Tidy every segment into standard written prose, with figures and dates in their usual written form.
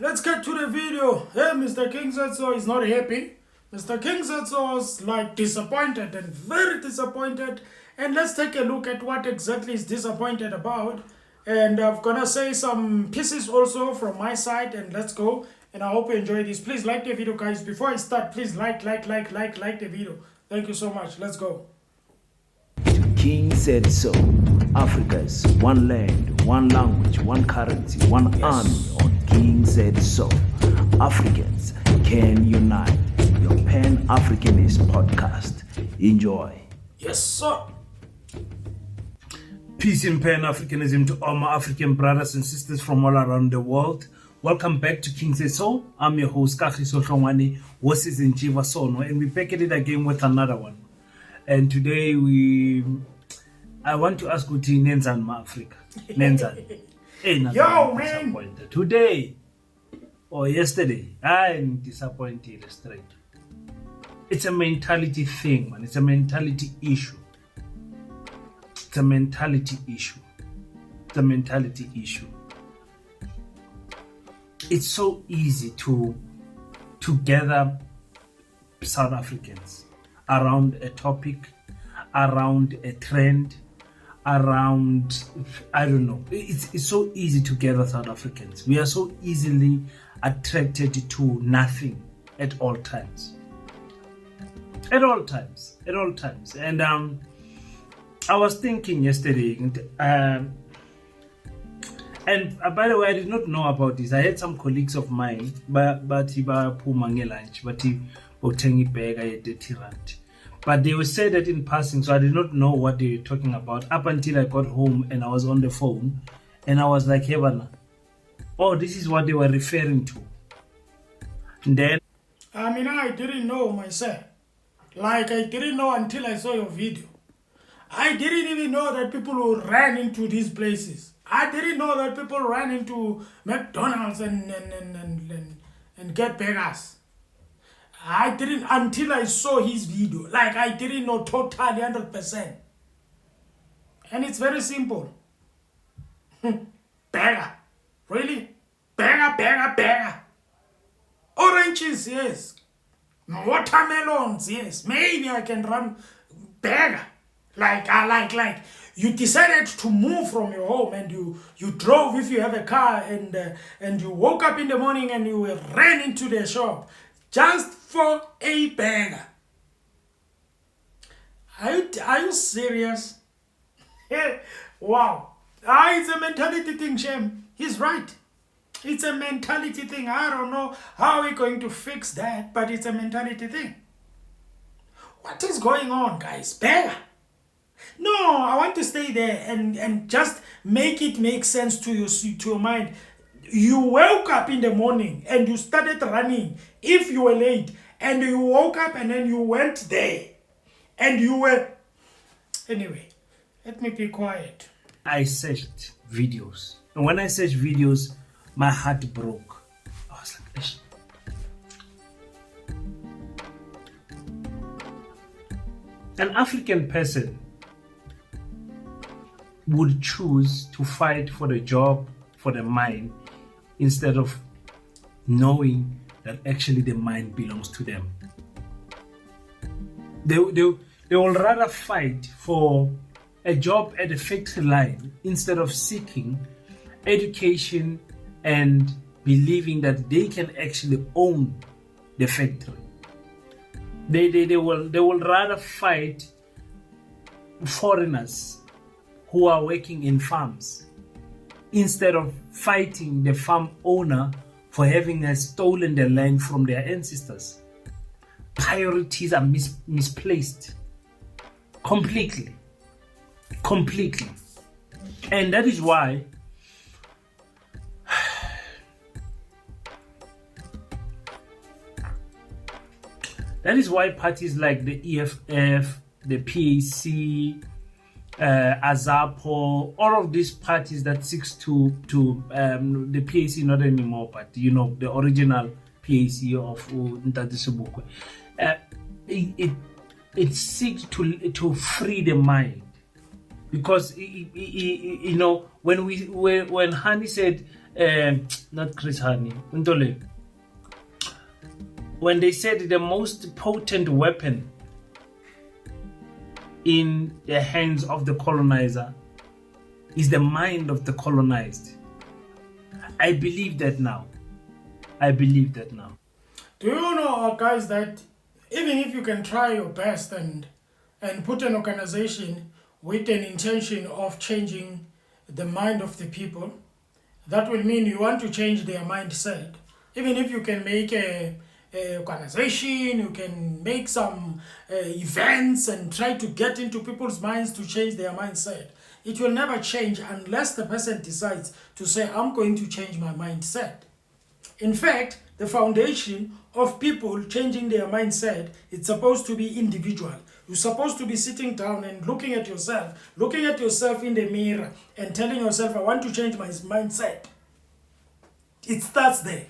let's get to the video. Hey, Mr. King Zetso is not happy. Mr. King Zetso was like disappointed and very disappointed. And let's take a look at what exactly is disappointed about. And I'm gonna say some pieces also from my side, and let's go. And I hope you enjoy this. Please like the video, guys. Before I start, please like the video. Thank you so much. Let's go. King said so. Africa's one land, one language, one currency, one army. On King said so. Africans can unite. Your Pan-Africanist podcast. Enjoy. Yes, sir. Peace in Pan-Africanism to all my African brothers and sisters from all around the world. Welcome back to King Says So. I'm your host, Kagiso Hlongwane, Woses in Jiva Sono, and we're back at it again with another one. And today I want to ask Uti Nenzan Ma Africa. Nenzan. Hey, Yo, man. Today or yesterday, I'm disappointed straight. It's a mentality thing, man. It's a mentality issue. It's a mentality issue. It's a mentality issue. It's so easy to gather South Africans around a topic, around a trend, around, I don't know. It's so easy to gather South Africans. We are so easily attracted to nothing at all times. At all times. And I was thinking yesterday, and by the way, I did not know about this. I had some colleagues of mine, but he lunch, but he but they were said that in passing, so I did not know what they were talking about up until I got home and I was on the phone, and I was like, Hebana, oh, this is what they were referring to. And then I didn't know myself. Like, I didn't know until I saw your video. I didn't even know that people who ran into these places. I didn't know that people ran into McDonald's and get burgers. I didn't until I saw his video. Like, I didn't know totally 100%. And it's very simple. Burger. Really? Burger. Oranges, yes. Watermelons, yes. Maybe I can run burger. Like you decided to move from your home and you drove if you have a car and you woke up in the morning and you ran into the shop just for a burger. Are you serious? Wow. It's a mentality thing, Shem. He's right. It's a mentality thing. I don't know how we're going to fix that, but it's a mentality thing. What is going on, guys? Burger. No, I want to stay there and just make it make sense to your mind. You woke up in the morning and you started running if you were late, and you woke up and then you went there and you were... Anyway, let me be quiet. I searched videos, and when I searched videos, my heart broke. I was like, Ish. An African person would choose to fight for the job, for the mine, instead of knowing that actually the mine belongs to them. They will rather fight for a job at the factory line instead of seeking education and believing that they can actually own the factory. They will rather fight foreigners who are working in farms instead of fighting the farm owner for having stolen the land from their ancestors. Priorities are misplaced completely. And that is why parties like the EFF, the PAC, Azapo, all of these parties that seeks to the PAC, not anymore, but the original PAC of Ntate Sobukwe, it seeks to free the mind, because when Hani said not Chris Hani, Ntole. When they said the most potent weapon in the hands of the colonizer is the mind of the colonized. I believe that now. Do you know, guys, that even if you can try your best and put an organization with an intention of changing the mind of the people, that will mean you want to change their mindset. Even if you can make a organization, you can make some events and try to get into people's minds to change their mindset. It will never change unless the person decides to say, I'm going to change my mindset. In fact, the foundation of people changing their mindset, it's supposed to be individual. You're supposed to be sitting down and looking at yourself in the mirror and telling yourself, I want to change my mindset. It starts there.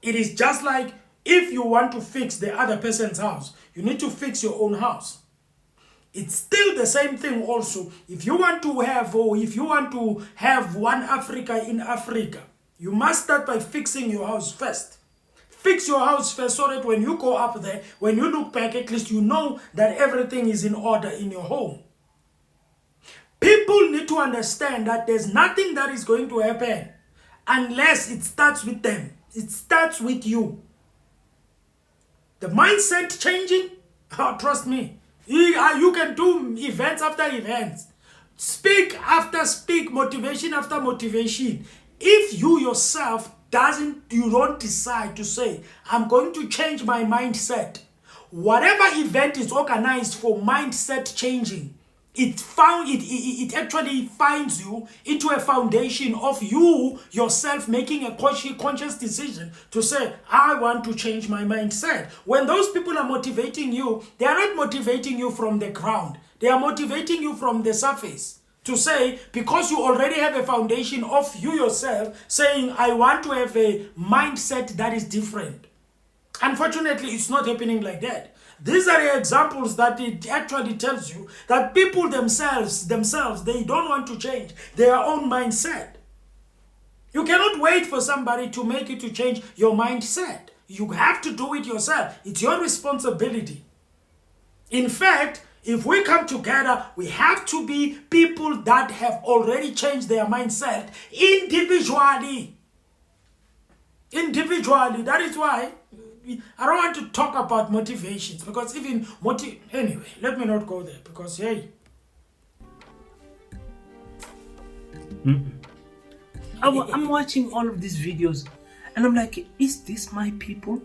It is just like if you want to fix the other person's house, you need to fix your own house. It's still the same thing also. If you want to have one Africa in Africa, you must start by fixing your house first. Fix your house first so that when you go up there, when you look back, at least you know that everything is in order in your home. People need to understand that there's nothing that is going to happen unless it starts with them. It starts with you. The mindset changing, trust me, you can do events after events, speak after speak, motivation after motivation. If you yourself you don't decide to say, I'm going to change my mindset, whatever event is organized for mindset changing, it actually finds you into a foundation of you yourself making a conscious decision to say, I want to change my mindset. When those people are motivating you, they are not motivating you from the ground. They are motivating you from the surface. To say, because you already have a foundation of you yourself saying, I want to have a mindset that is different. Unfortunately, it's not happening like that. These are the examples that it actually tells you that people themselves, they don't want to change their own mindset. You cannot wait for somebody to make you to change your mindset. You have to do it yourself. It's your responsibility. In fact, if we come together, we have to be people that have already changed their mindset individually. That is why I don't want to talk about motivations, because even anyway, let me not go there, because hey. I'm watching all of these videos and I'm like, is this my people?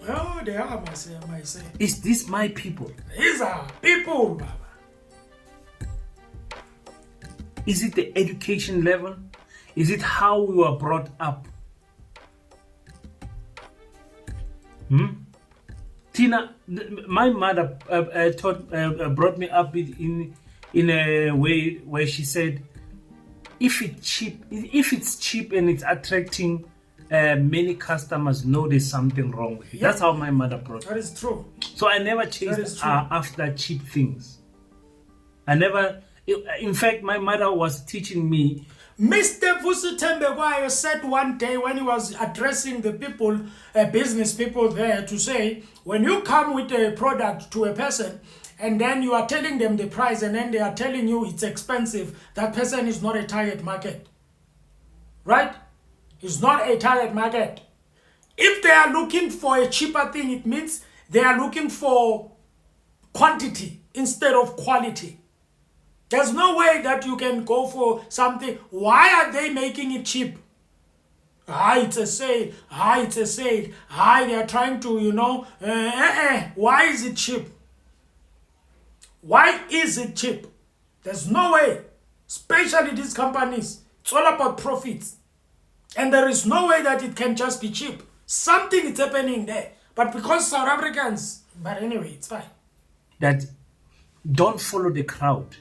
Oh, they are, myself. Is this my people? These are people, Baba. Is it the education level? Is it how we were brought up? Tina, my mother brought me up in a way where she said, if it's cheap and it's attracting many customers, know there's something wrong with it. Yeah. That's how my mother brought me. That is true. So I never chased after cheap things. In fact, my mother was teaching me. Mr. Vusitembewayo said one day when he was addressing the people, business people there, to say, when you come with a product to a person and then you are telling them the price and then they are telling you it's expensive, that person is not a target market. Right? It's not a target market. If they are looking for a cheaper thing, it means they are looking for quantity instead of quality. There's no way that you can go for something. Why are they making it cheap? It's a sale. It's a sale. They are trying to, Why is it cheap? Why is it cheap? There's no way. Especially these companies. It's all about profits. And there is no way that it can just be cheap. Something is happening there. But because South Africans... But anyway, it's fine. That don't follow the crowd.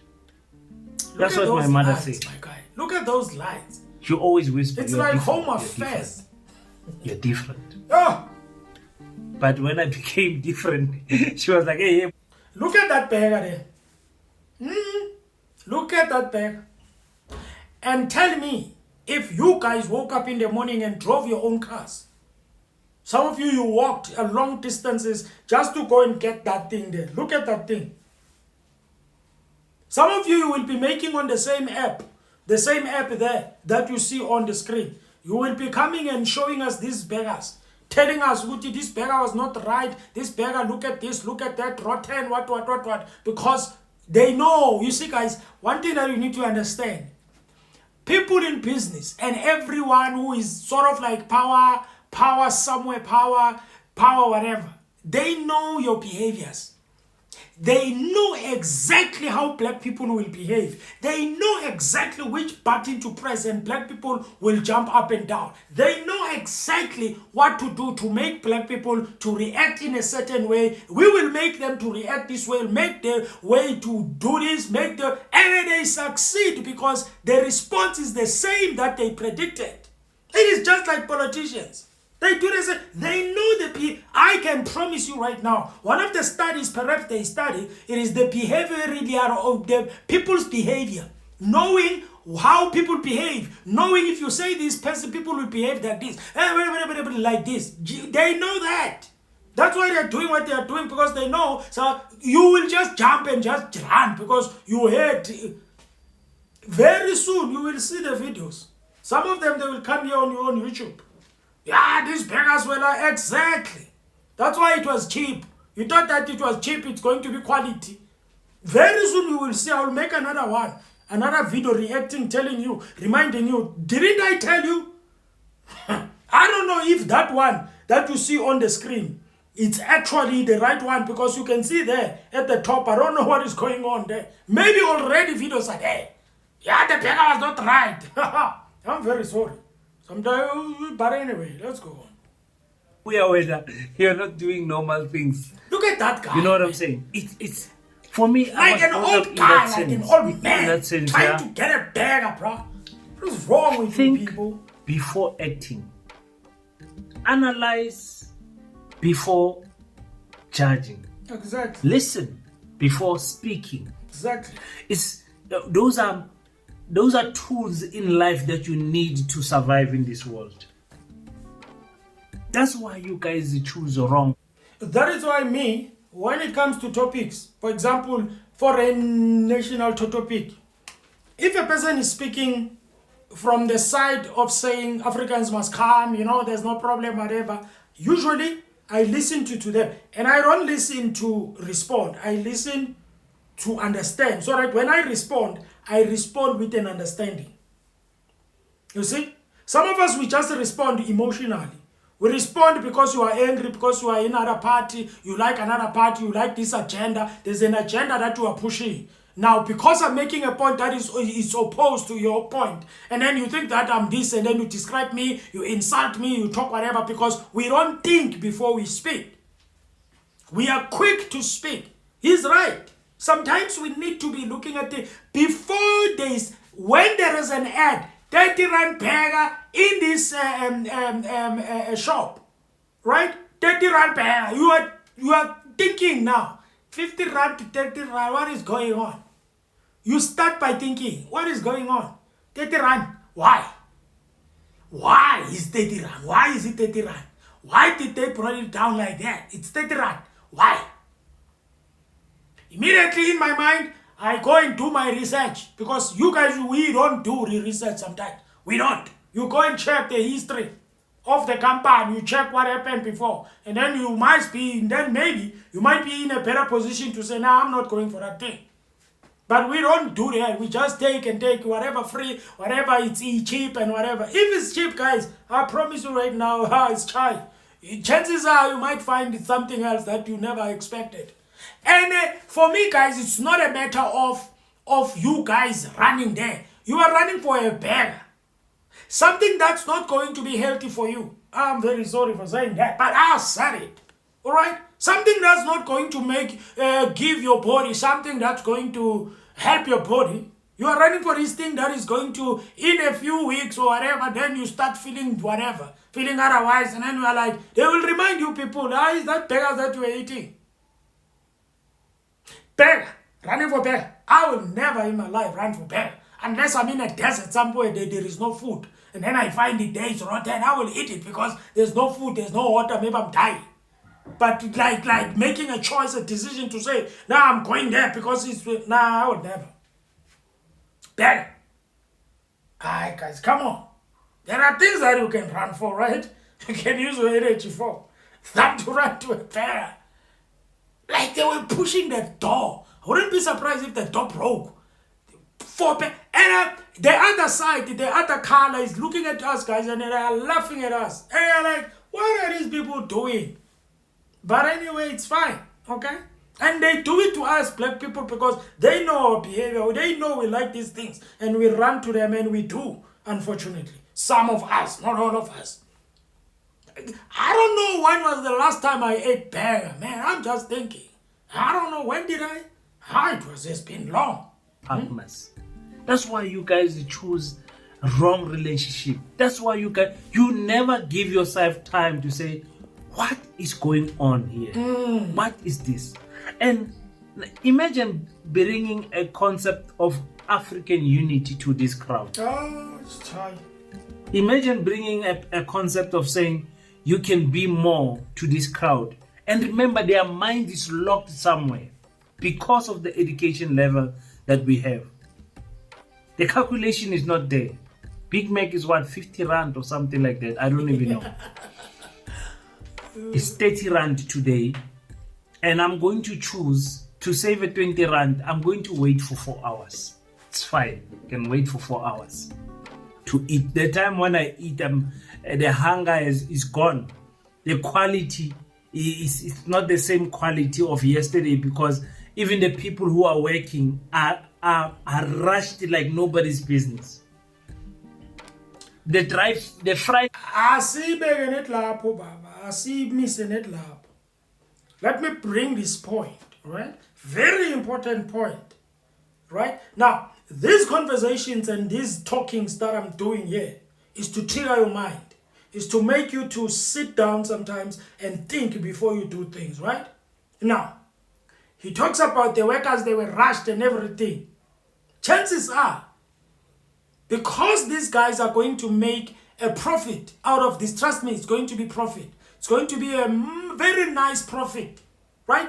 That's what my mother said. My guy. Look at those lights. She always whispers. It's like Home Affairs. You're different. Oh. But when I became different, she was like, hey. Look at that beggar there. Look at that beggar. and tell me if you guys woke up in the morning and drove your own cars. Some of you, you walked a long distances just to go and get that thing there. Look at that thing. Some of you will be making on the same app there that you see on the screen. You will be coming and showing us these beggars, telling us, Uti, this beggar was not right, this beggar, look at this, look at that, rotten, what, because they know. You see, guys, one thing that you need to understand, people in business and everyone who is sort of like power somewhere, power, whatever, they know your behaviors. They know exactly how black people will behave. They know exactly which button to press and black people will jump up and down. They know exactly what to do to make black people to react in a certain way. We will make them to react this way, make the way to do this, and they succeed because the response is the same that they predicted. It is just like politicians. They do this. They know the people. I can promise you right now, one of the studies, perhaps they study, it is the behavior of the people's behavior. Knowing how people behave. Knowing if you say this person, people will behave like this. Like this. They know that. That's why they're doing what they are doing, because they know. So you will just jump and just run because you heard. Very soon you will see the videos. Some of them, they will come here on YouTube. Yeah, these beggars were like, exactly. That's why it was cheap. You thought that it was cheap, it's going to be quality. Very soon you will see, I will make another one. Another video reacting, telling you, reminding you, didn't I tell you? I don't know if that one that you see on the screen, it's actually the right one, because you can see there at the top, I don't know what is going on there. Maybe already videos are there. Yeah, the beggar was not right. I'm very sorry. Sometimes, but anyway, let's go on. We are aware that you're not doing normal things. Look at that guy. You know what I'm saying? It's for me, like an old guy, like an old man, in that sense, trying to get a beggar, bro. What is wrong with you people? Before acting, analyze before judging. Exactly. Listen before speaking. Exactly. Those are tools in life that you need to survive in this world. That's why you guys choose wrong. That is why when it comes to topics, for example, foreign national topic, if a person is speaking from the side of saying Africans must come, there's no problem, whatever, usually I listen to them. And I don't listen to respond. I listen to understand. So that when I respond with an understanding. You see? Some of us, we just respond emotionally. We respond because you are angry, because you are in another party, you like another party, you like this agenda. There's an agenda that you are pushing. Now, because I'm making a point that is opposed to your point, and then you think that I'm this, and then you describe me, you insult me, you talk whatever, because we don't think before we speak. We are quick to speak. He's right. Sometimes we need to be looking at it before this. When there is an ad, 30 rand beggar in this shop, right? 30 rand beggar. You are thinking now, 50 rand to 30 rand. What is going on? You start by thinking, what is going on? 30 rand. Why? Why is 30 rand? Why is it 30 rand? Why did they bring it down like that? It's 30 rand. Why? Immediately in my mind, I go and do my research, because you guys, we don't do research sometimes. We don't. You go and check the history of the company, you check what happened before, and then maybe you might be in a better position to say, I'm not going for that thing. But we don't do that. We just take whatever free, whatever it's cheap and whatever. If it's cheap, guys, I promise you right now, it's chai. Chances are you might find something else that you never expected. And for me, guys, it's not a matter of you guys running there. You are running for a beggar. Something that's not going to be healthy for you. I'm very sorry for saying that, but I said it. All right? Something that's not going to give your body, something that's going to help your body. You are running for this thing that is going to, in a few weeks or whatever, then you start feeling whatever, feeling otherwise, and then you are like, they will remind you people, is that beggar that you are eating? Beggar, running for beggar. I will never in my life run for beggar. unless I'm in a desert somewhere there is no food. And then I find it there is rotten, I will eat it because there's no food, there's no water, maybe I'm dying. But like making a choice, a decision to say, nah, I'm going there because it's, nah, I would never. Better. Alright guys, come on. There are things that you can run for, right? You can use your energy for. Than to run to a bear. Like they were pushing that door. I wouldn't be surprised if the door broke. And the other side, the other color is looking at us guys and they are laughing at us. And they're like, what are these people doing? But anyway, it's fine, okay? And they do it to us black people because they know our behavior. They know we like these things. And we run to them and we do, unfortunately. Some of us, not all of us. I don't know when was the last time I ate bear. Man, I'm just thinking. I don't know, when did I? It was just been long. Partners. That's why you guys choose wrong relationship. That's why you never give yourself time to say, what is going on here? What is this? And imagine bringing a concept of African unity to this crowd. Oh, it's time. Imagine bringing a concept of saying you can be more to this crowd. And remember, their mind is locked somewhere because of the education level that we have. The calculation is not there. Big Mac is what, 50 rand or something like that? I don't even know. It's 30 rand today. And I'm going to choose to save a 20 rand. I'm going to wait for 4 hours. It's fine. You can wait for 4 hours to eat. The time when I eat, the hunger is gone. The quality is not the same quality of yesterday because even the people who are working are rushed like nobody's business. The fry. I see begging it lapo, Baba. I see missing it lapo. Let me bring this point, right? Very important point, right? Now, these conversations and these talkings that I'm doing here is to trigger your mind, is to make you to sit down sometimes and think before you do things, right? Now, he talks about the workers, they were rushed and everything. Chances are, because these guys are going to make a profit out of this, trust me, it's going to be profit. It's going to be a very nice profit, right?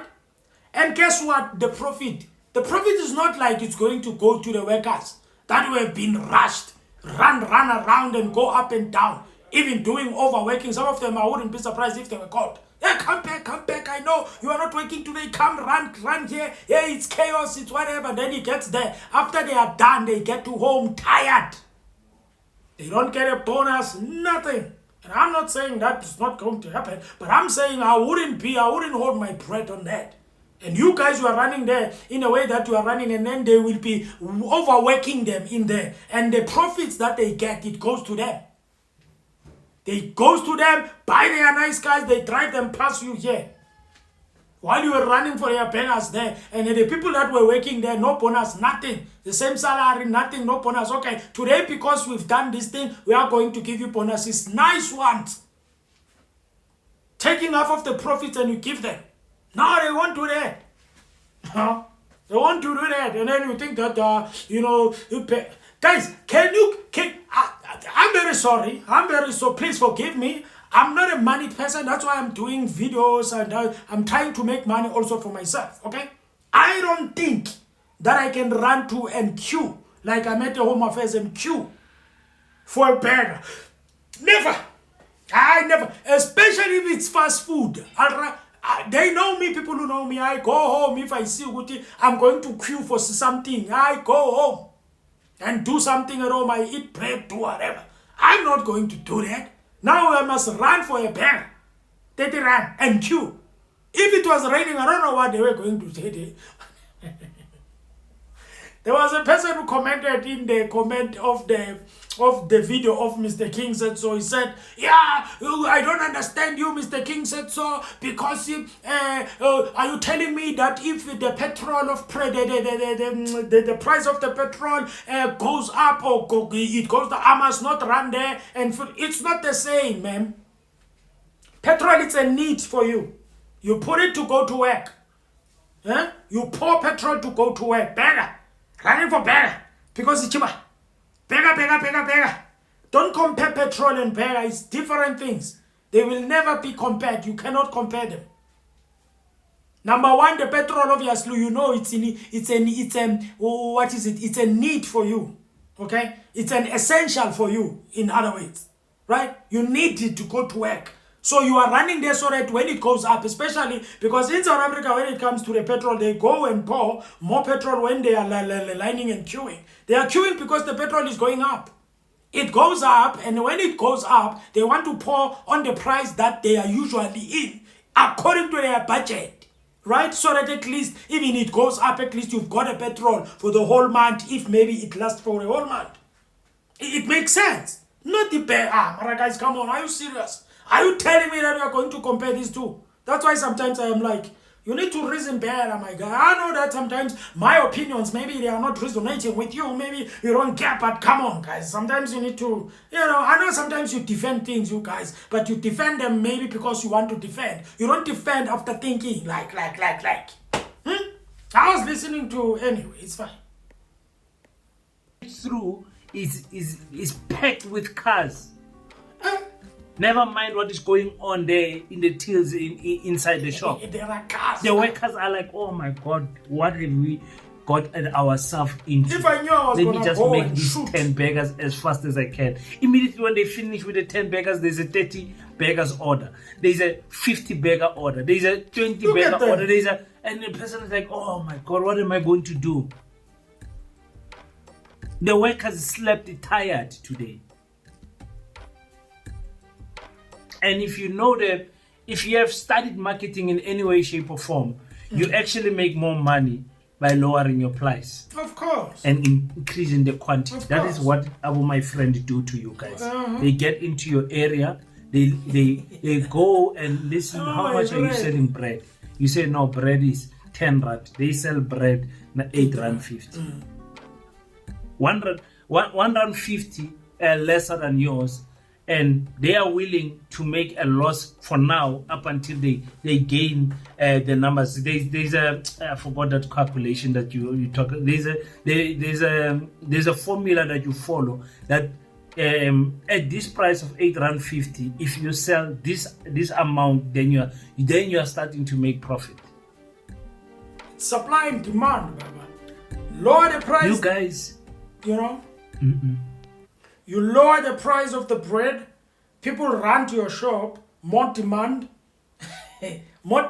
And guess what? The profit is not like it's going to go to the workers that have been rushed, run around and go up and down, even doing overworking. Some of them, I wouldn't be surprised if they were caught. Yeah, come back, I know you are not working today, come, run here. Yeah, it's chaos, it's whatever. Then he gets there. After they are done, they get to home tired. They don't get a bonus, nothing. And I'm not saying that is not going to happen, but I'm saying I wouldn't hold my breath on that. And you guys, you are running there in a way that you are running, and then they will be overworking them in there. And the profits that they get, it goes to them. It goes to them, buy their nice cars, they drive them past you here. While you were running for your bangers there, and the people that were working there, no bonus, nothing. The same salary, nothing, no bonus. Okay, today because we've done this thing, we are going to give you bonuses. Nice ones. Taking half of the profits and you give them. No, they won't do that. Huh? They want to do that. And then you think that, you pay. Guys, I'm very sorry. Please forgive me. I'm not a money person. That's why I'm doing videos and I'm trying to make money also for myself. Okay? I don't think that I can run to and queue like I'm at the Home Affairs and queue for a burger. Never. I never. Especially if it's fast food. They know me, people who know me. I go home if I see Uguti, I'm going to queue for something. I go home and do something at home. I eat bread, do whatever. I'm not going to do that. Now I must run for a burger. 30 rand and queue. If it was raining, I don't know what they were going to do. There was a person who commented in the comment of the video of Mr. King said so. He said, yeah, I don't understand you, Mr. King said so, because are you telling me that if the petrol of the price of the petrol goes up or it goes down, I must not run there? And it's not the same, man. Petrol, it's a need for you. You put it to go to work. You pour petrol to go to work. Better. Running for better. Because it's cheaper. Bega. Don't compare petrol and bega. It's different things. They will never be compared. You cannot compare them. Number one, the petrol, obviously, you know, it's a need for you. Okay? It's an essential for you, in other words. Right? You need it to go to work. So you are running there so that when it goes up, especially because in South Africa, when it comes to the petrol, they go and pour more petrol when they are lining and queuing. They are queuing because the petrol is going up. It goes up, and when it goes up, they want to pour on the price that they are usually in, according to their budget. Right? So that at least, even it goes up, at least you've got a petrol for the whole month, if maybe it lasts for a whole month. It makes sense. Not the bear. Mara guys, come on, are you serious? Are you telling me that we are going to compare these two? That's why sometimes I am like, you need to reason better, my guy. I know that sometimes my opinions, maybe they are not resonating with you. Maybe you don't get, but come on, guys. Sometimes you need to, I know sometimes you defend things, you guys, but you defend them maybe because you want to defend. You don't defend after thinking like. I was listening to, anyway, it's fine. Through is packed with cars. Never mind what is going on there in the tills inside the shop. There are cars. The workers are like, oh my God, what have we got ourselves into? If I knew I was Let going me to just go make and these shoot 10 burgers as fast as I can. Immediately when they finish with the 10 burgers, there's a 30 burgers order. There's a 50 burger order. There's a 20 Look at burger them. order. And the person is like, oh my God, what am I going to do? The workers slept tired today. And if you know that, if you have studied marketing in any way, shape, or form, you actually make more money by lowering your price Of course. and increasing the quantity. Of That course. is what my friend do to you guys. Uh-huh. They get into your area, they go and listen. How my much are you bread. selling bread? You say no, bread is 10 rand. They sell bread 8 rand 50. 1 rand 50 lesser than yours. And they are willing to make a loss for now up until they gain the numbers. There's a I forgot that calculation that you talk. There's a formula that you follow that at this price of 8 rand 50, if you sell this amount, then you are starting to make profit. Supply and demand, Baba. Lower the price. You guys, You lower the price of the bread, people run to your shop, more demand, more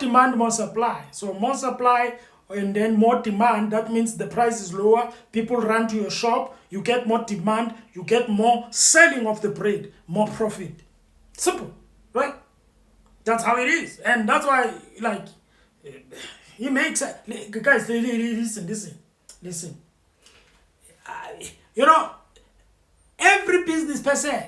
supply. So more supply and then more demand, that means the price is lower, people run to your shop, you get more demand, you get more selling of the bread, more profit. Simple, right? That's how it is. And that's why, it makes, guys, listen. Every business person,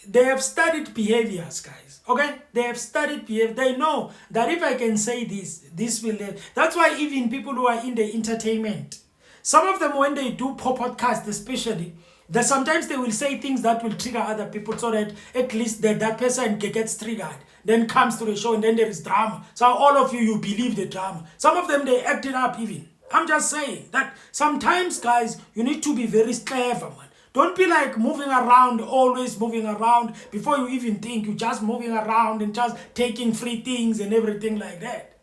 they have studied behaviors, guys. Okay? They have studied behavior. They know that if I can say this will... That's why even people who are in the entertainment, some of them, when they do podcasts especially, that sometimes they will say things that will trigger other people so that at least that person gets triggered, then comes to the show and then there is drama. So all of you believe the drama. Some of them, they act it up even. I'm just saying that sometimes, guys, you need to be very clever, man. Don't be like moving around, always moving around. Before you even think, you're just moving around and just taking free things and everything like that.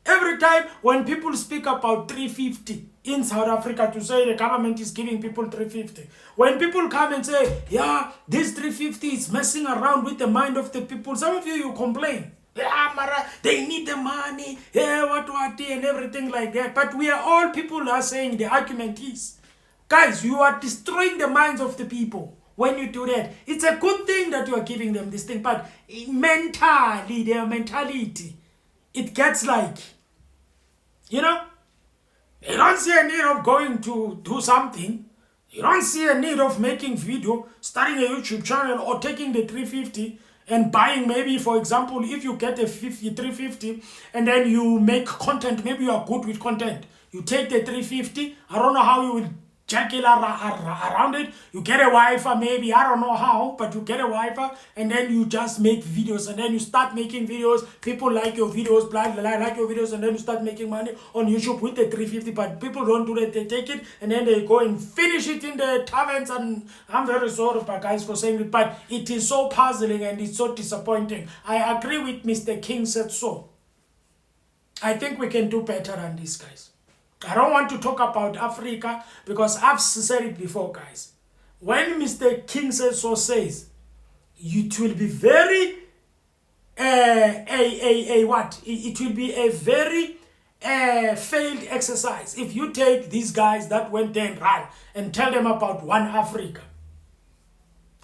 Every time when people speak about 350 in South Africa to say the government is giving people 350. When people come and say, yeah, this 350 is messing around with the mind of the people. Some of you complain. Yeah, Mara, they need the money. Yeah, what, and everything like that. But we are all people who are saying the argument is, guys, you are destroying the minds of the people when you do that. It's a good thing that you are giving them this thing, but mentally, their mentality, it gets like, they don't see a need of going to do something. You don't see a need of making video, starting a YouTube channel or taking the 350 and buying maybe, for example, if you get a 350 and then you make content, maybe you are good with content. You take the 350, I don't know how you will around it. You get a Wi-Fi, maybe, I don't know how, but you get a Wi-Fi, and then you just make videos, and then you start making videos. People like your videos, blah, blah, blah, like your videos, and then you start making money on YouTube with the 350. But people don't do that. They take it and then they go and finish it in the taverns. And I'm very sorry, guys, for saying it, but it is so puzzling and it's so disappointing. I agree with Mr. King said so. I think we can do better than this, guys. I don't want to talk about Africa because I've said it before, guys. When Mr. King says so says, it will be very it will be a very failed exercise if you take these guys that went there and ran and tell them about one Africa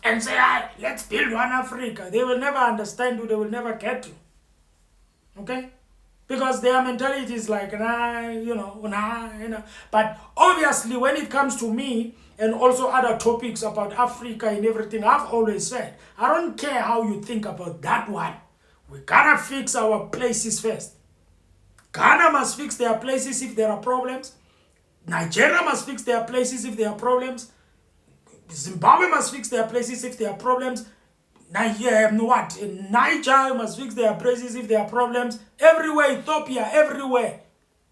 and say, let's build one Africa. They will never understand you. They will never get you. Okay? Because their mentality is like, nah. But obviously, when it comes to me and also other topics about Africa and everything, I've always said, I don't care how you think about that one. We gotta fix our places first. Ghana must fix their places if there are problems. Nigeria must fix their places if there are problems. Zimbabwe must fix their places if there are problems. Niger must fix their places if there are problems. Everywhere, Ethiopia, everywhere.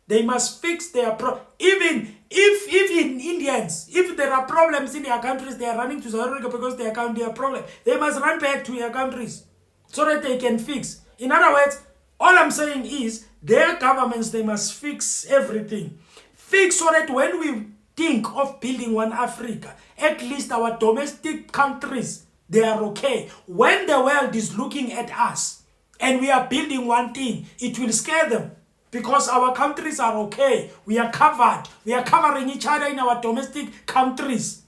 They must fix their even Indians, if there are problems in their countries, they are running to South Africa because they are problems. They must run back to their countries so that they can fix. In other words, all I'm saying is their governments, they must fix everything. Fix so that when we think of building one Africa, at least our domestic countries, they are okay. When the world is looking at us and we are building one thing, it will scare them because our countries are okay. We are covered. We are covering each other in our domestic countries.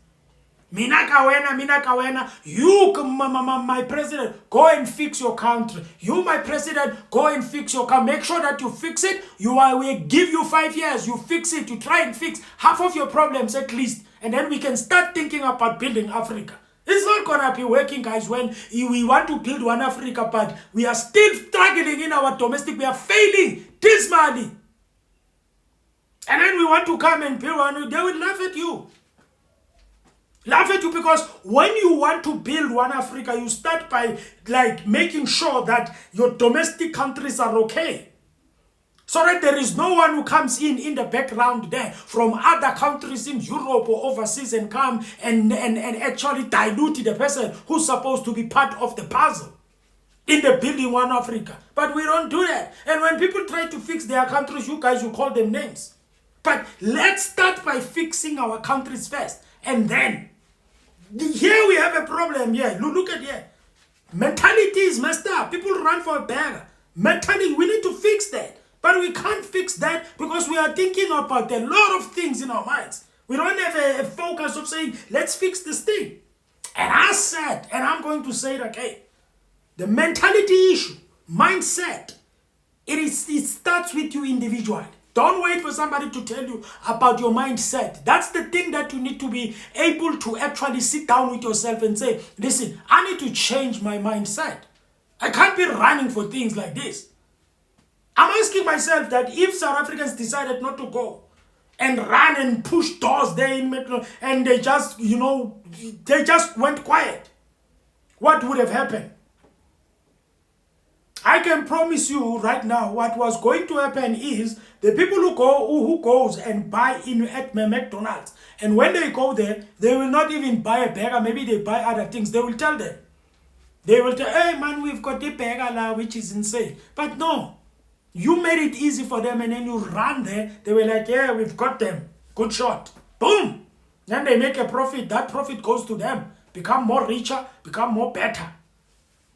Mina kawena, you, my president, go and fix your country. You, my president, go and fix your country. Make sure that you fix it. We give you 5 years. You fix it. You try and fix half of your problems at least. And then we can start thinking about building Africa. It's not going to be working, guys, when we want to build one Africa, but we are still struggling in our domestic. We are failing dismally. And then we want to come and build one. They will laugh at you. Laugh at you because when you want to build one Africa, you start by making sure that your domestic countries are okay. So that there is no one who comes in the background there from other countries in Europe or overseas and come and actually dilute the person who's supposed to be part of the puzzle in the building one Africa. But we don't do that. And when people try to fix their countries, you guys, you call them names. But let's start by fixing our countries first. And then, here we have a problem here. Look at here. Mentality is messed up. People run for a beggar. Mentality, we need to fix that. But we can't fix that because we are thinking about a lot of things in our minds. We don't have a focus of saying, let's fix this thing. And I said, and I'm going to say it again, the mentality issue, mindset, it starts with you individually. Don't wait for somebody to tell you about your mindset. That's the thing that you need to be able to actually sit down with yourself and say, listen, I need to change my mindset. I can't be running for things like this. I'm asking myself that if South Africans decided not to go and run and push doors there in Metro and they just, they just went quiet, what would have happened? I can promise you right now what was going to happen is the people who goes and buy in at McDonald's, and when they go there, they will not even buy a burger, maybe they buy other things. They will tell them. They will tell, hey man, we've got the burger now, which is insane. But no. You made it easy for them and then you run there. They were like, yeah, we've got them. Good shot. Boom. Then they make a profit. That profit goes to them. Become more richer, become more better.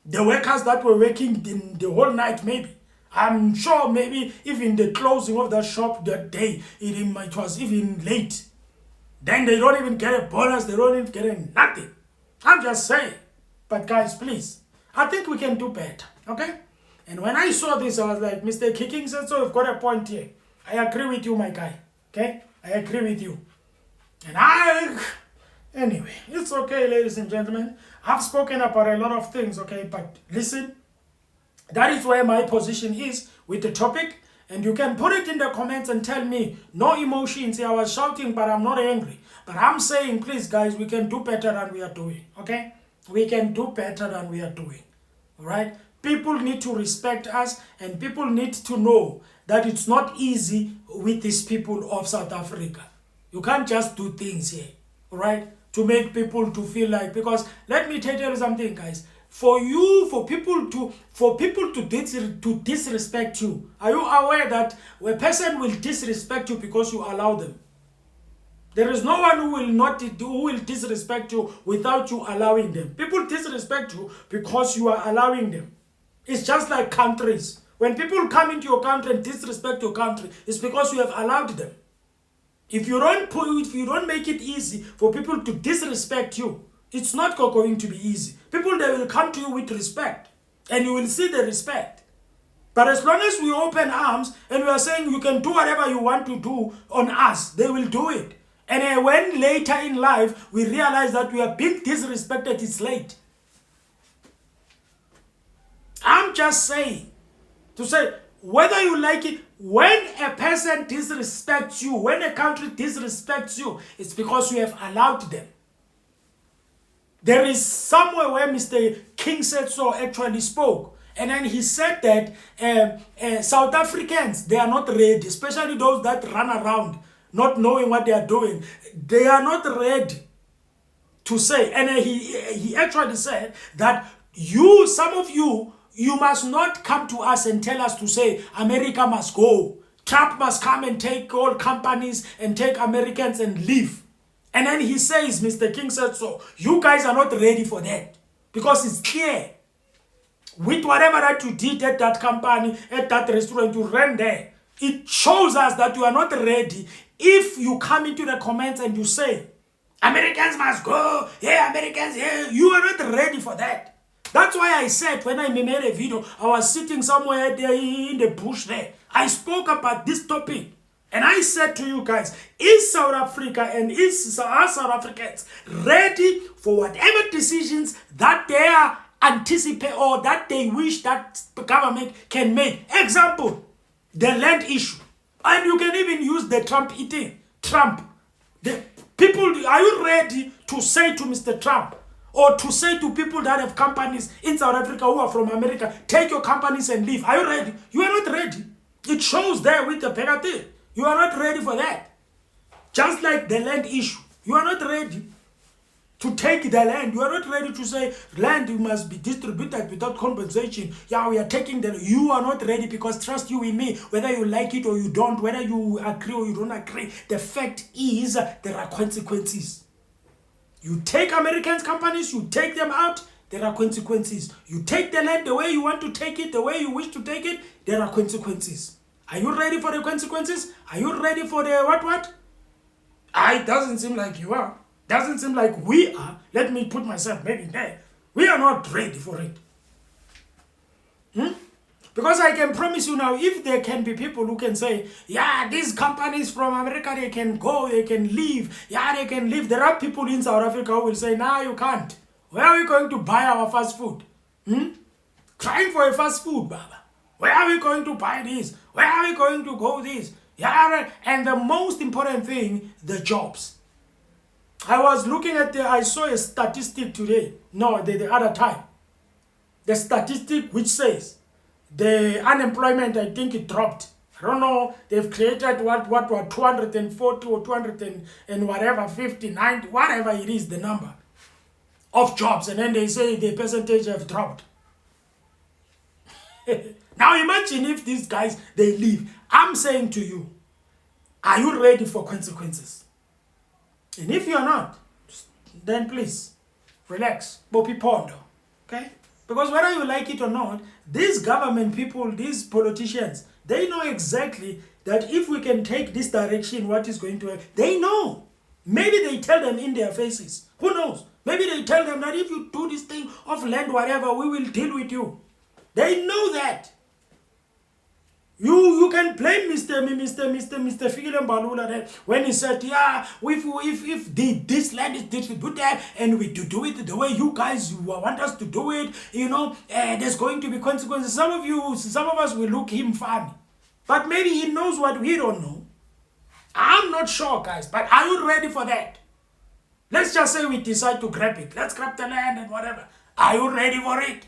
The workers that were working the whole night maybe. I'm sure maybe even the closing of that shop that day, it was even late. Then they don't even get a bonus. They don't even get nothing. I'm just saying. But guys, please. I think we can do better. Okay? And when I saw this, I was like, Mr. King said so, you've got a point here. I agree with you, my guy. Okay? I agree with you. And anyway, it's okay, ladies and gentlemen. I've spoken about a lot of things, okay? But listen, that is where my position is with the topic. And you can put it in the comments and tell me, no emotions. I was shouting, but I'm not angry. But I'm saying, please, guys, we can do better than we are doing, okay? We can do better than we are doing, all right? People need to respect us, and people need to know that it's not easy with these people of South Africa. You can't just do things here, all right, to make people to feel like, because let me tell you something, guys. For people to disrespect you, are you aware that a person will disrespect you because you allow them? There is no one who will disrespect you without you allowing them. People disrespect you because you are allowing them. It's just like countries. When people come into your country and disrespect your country, it's because you have allowed them. If you don't make it easy for people to disrespect you, it's not going to be easy. People, they will come to you with respect, and you will see the respect. But as long as we open arms and we are saying you can do whatever you want to do on us, they will do it. And when later in life we realize that we are being disrespected, it's late. I'm just saying, to say, whether you like it, when a person disrespects you, when a country disrespects you, it's because you have allowed them. There is somewhere where Mr. King said so actually spoke. And then he said that South Africans, they are not ready, especially those that run around not knowing what they are doing. They are not ready to say. And he actually said that some of you must not come to us and tell us to say America must go. Trump must come and take all companies and take Americans and leave. And then he says, Mr. King said so, you guys are not ready for that. Because it's clear. With whatever that you did at that company, at that restaurant, you ran there. It shows us that you are not ready. If you come into the comments and you say, Americans must go, yeah, Americans, yeah, you are not ready for that. That's why I said when I made a video, I was sitting somewhere there in the bush there. I spoke about this topic. And I said to you guys, is South Africa and are South Africans ready for whatever decisions that they are anticipate or that they wish that the government can make? Example, the land issue. And you can even use the Trump thing. Trump. The people, are you ready to say to Mr. Trump or to say to people that have companies in South Africa who are from America, take your companies and leave? Are you ready? You are not ready. It shows there with the penalty. You are not ready for that. Just like the land issue. You are not ready to take the land. You are not ready to say land must be distributed without compensation. Yeah, we are taking the... You are not ready because trust you in me, whether you like it or you don't, whether you agree or you don't agree, the fact is there are consequences. You take American companies, you take them out, there are consequences. You take the land the way you want to take it, the way you wish to take it, there are consequences. Are you ready for the consequences? Are you ready for the what? It doesn't seem like you are. Doesn't seem like we are. Let me put myself maybe there. We are not ready for it. Because I can promise you now, if there can be people who can say, yeah, these companies from America, they can go, they can leave. Yeah, they can leave. There are people in South Africa who will say, nah, you can't. Where are we going to buy our fast food? Trying for a fast food, Baba. Where are we going to buy this? Where are we going to go this? Yeah, and the most important thing, the jobs. I was looking at I saw a statistic today. No, the other time. The statistic which says the unemployment, I think it dropped. I don't know, they've created what 240 or 200 and whatever, 50, 90, whatever it is, the number of jobs. And then they say the percentage have dropped. Now imagine if these guys, they leave. I'm saying to you, are you ready for consequences? And if you're not, then please, relax. Bopi Pondo. Okay? Because whether you like it or not, these government people, these politicians, they know exactly that if we can take this direction, what is going to happen. They know. Maybe they tell them in their faces. Who knows? Maybe they tell them that if you do this thing of land, whatever, we will deal with you. They know that. You can blame Mr. Fikile Mbalula when he said, yeah, if this land is distributed and we do it the way you guys want us to do it, there's going to be consequences. Some of us will look him funny. But maybe he knows what we don't know. I'm not sure, guys, but are you ready for that? Let's just say we decide to grab it. Let's grab the land and whatever. Are you ready for it?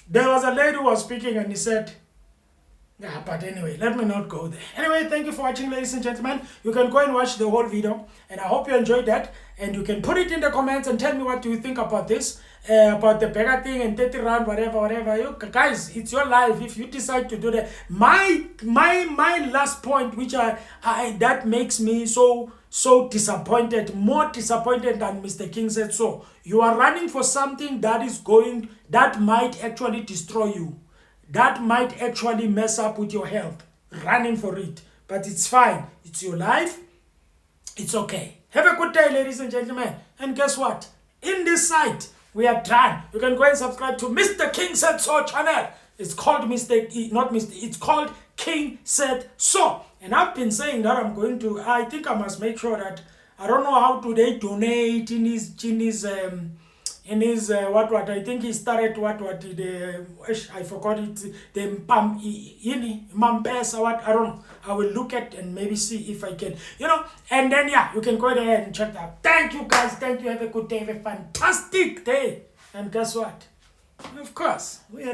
There was a lady who was speaking and he said, yeah, but anyway, let me not go there. Anyway, thank you for watching, ladies and gentlemen. You can go and watch the whole video, and I hope you enjoyed that. And you can put it in the comments and tell me what do you think about this, about the beggar thing and 30 round, whatever. You guys, it's your life. If you decide to do that, my last point, which that makes me so disappointed, more disappointed than Mr. King said so. You are running for something that might actually destroy you. That might actually mess up with your health, running for it. But it's fine. It's your life. It's okay. Have a good day, ladies and gentlemen. And guess what? In this site, we are done. You can go and subscribe to Mr. King Said So channel. It's called it's called King Said So. And I've been saying that I think I must make sure that, I don't know how do they donate in his what I think he started I forgot it, the Mampesa, what, I don't know. I will look at and maybe see if I can, and then yeah, you can go ahead and check that out. Thank you guys, thank you, have a good day, have a fantastic day. And guess what? Of course, we are